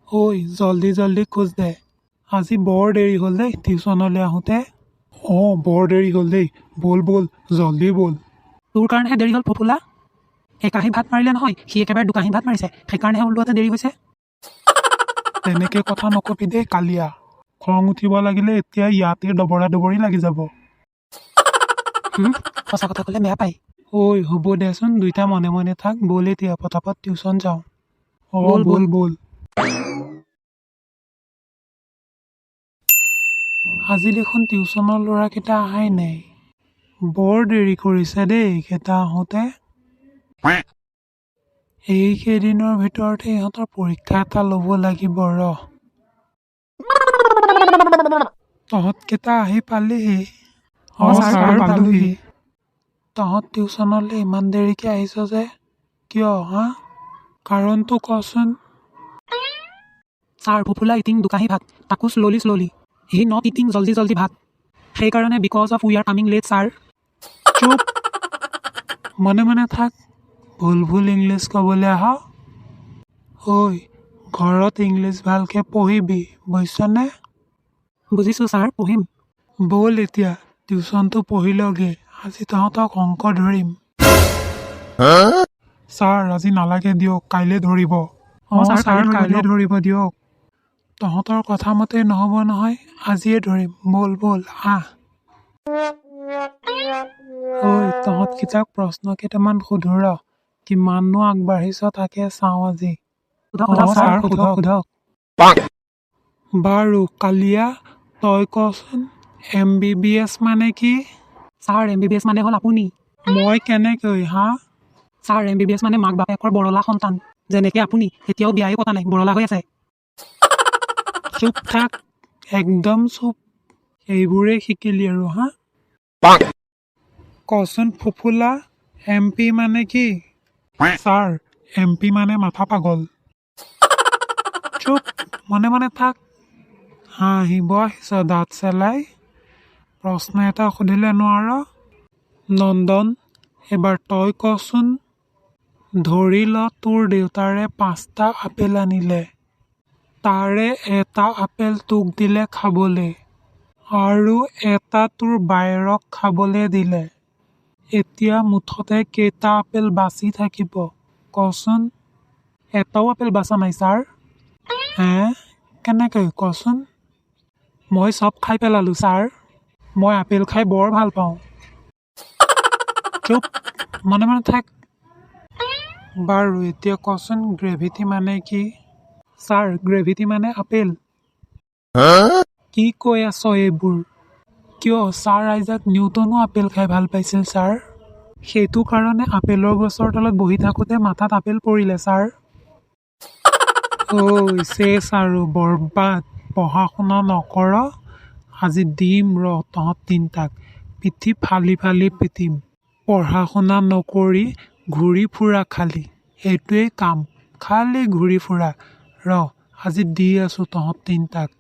ঐ জল্দি জল্দি খোজ দে আজি বৰ দেৰি হ'ল দেই টিউচনলৈ আহোঁতে বৰ দেৰি হ'ল দেই বল বল জল্দি বল তোৰ কাৰণেহে দেৰি হ'ল ফফুলা একাহী ভাত মাৰিলে নহয় সি একেবাৰে দুকাহী ভাত মাৰিছে সেইকাৰণেহে ওলোৱাতে দেৰি হৈছে তেনেকৈ কথা নকবি দেই কালিয়া খং উঠিব লাগিলে এতিয়া ইয়াতে দবৰা দবৰি লাগি যাব সঁচা কথা ক'লে বেয়া পায় ঐ হ'ব দেচোন দুইটা মনে মনে থাক বল এতিয়া পটাপট টিউচন যাওঁ বল, বল। বল বল আজি দেখোন টিউচনৰ ল'ৰাকেইটা অহাই নাই বৰ দেৰি কৰিছে দেই এইকেইটা আহোঁতে এইকেইদিনৰ ভিতৰতে ইহঁতৰ পৰীক্ষা এটা ল'ব লাগিব ৰহ তহঁতকেইটা আহি পালিহি ছাৰ পালোহি তহঁত টিউচনলৈ ইমান দেৰিকৈ আহিছ যে কিয় হা কাৰণটো কচোন ছাৰ ফফুলা ইটিং দুকাহী ভাত তাকো শ্ল'লি হি নট ইটিং জল্দি জল্দি ভাত সেইকাৰণে because of we are coming late sir চুপ মনে মনে থাক ভুল ইংলিছ ক'বলৈ আহ ঐ ঘৰত ইংলিছ ভালকৈ পঢ়িবি বুজিছনে বুজিছোঁ ছাৰ পঢ়িম ব'ল এতিয়া টিউচনটো পঢ়িলগে আজি তহঁতক অংক ধৰিম ছাৰ আজি নালাগে দিয়ক কাইলৈ ধৰিব ছাৰ কাইলৈ ধৰিব দিয়ক তহঁতৰ কথা মতে নহ'ব নহয় আজিয়ে ধৰিম ব'ল ব'ল আহ ঐ তহঁতকেইটাক প্ৰশ্ন কেইটামান সোধো ৰ কিমাননো আগবাঢ়িছ তাকে চাওঁ আজি ছাৰ সোধক বাৰু কালিয়া তই কচোন MBBS মানে কি ছাৰ MBBS মানে হ'ল আপুনি মই কেনেকৈ হা ছাৰ MBBS মানে মাক বাপেকৰ বৰলা সন্তান যেনেকৈ আপুনি এতিয়াও বিয়াই পতা নাই বৰলা হৈ আছে চুপ থাক একদম চুপ এইবোৰেই শিকিলি আৰু হা কচোন ফুফুলা MP মানে কি ছাৰ MP মানে মাথা পাগল চুপ মনে মনে থাক হাঁহিব আহিছ দাঁত চেলাই প্ৰশ্ন এটা সুধিলে নোৱাৰ নন্দন এবাৰ তই কচোন ধৰি ল তোৰ দেউতাৰে 5টা আপেল আনিলে তাৰে এটা আপেল তোক দিলে খাবলৈ আৰু এটা তোৰ বাইৰক খাবলৈ দিলে এতিয়া মুঠতে কেইটা আপেল বাচি থাকিব কচোন এটাও আপেল বাচা নাই ছাৰ কেনেকৈ কচোন মই চব খাই পেলালোঁ ছাৰ মই আপেল খাই বৰ ভাল পাওঁ চুপ মনে মনে থাক বাৰু এতিয়া কচোন গ্ৰেভিটি মানে কি ছাৰ গ্ৰেভিটি মানে আপেল কি কৈ আছ এইবোৰ কিয় ছাৰ আইজাক নিউটনো আপেল খাই ভাল পাইছিল ছাৰ সেইটো কাৰণে আপেলৰ গছৰ তলত বহি থাকোঁতে মাথাত আপেল পৰিলে ছাৰ চেছ আৰু বৰবাদ পঢ়া শুনা নকৰ আজি দিম তহঁত তিনিটাক পিঠি ফালি ফালি পিটিম পঢ়া শুনা নকৰি ঘূৰি ফুৰা খালি সেইটোৱেই কাম খালি ঘূৰি ফুৰা আজি দি আছোঁ তহঁত তিনিটাক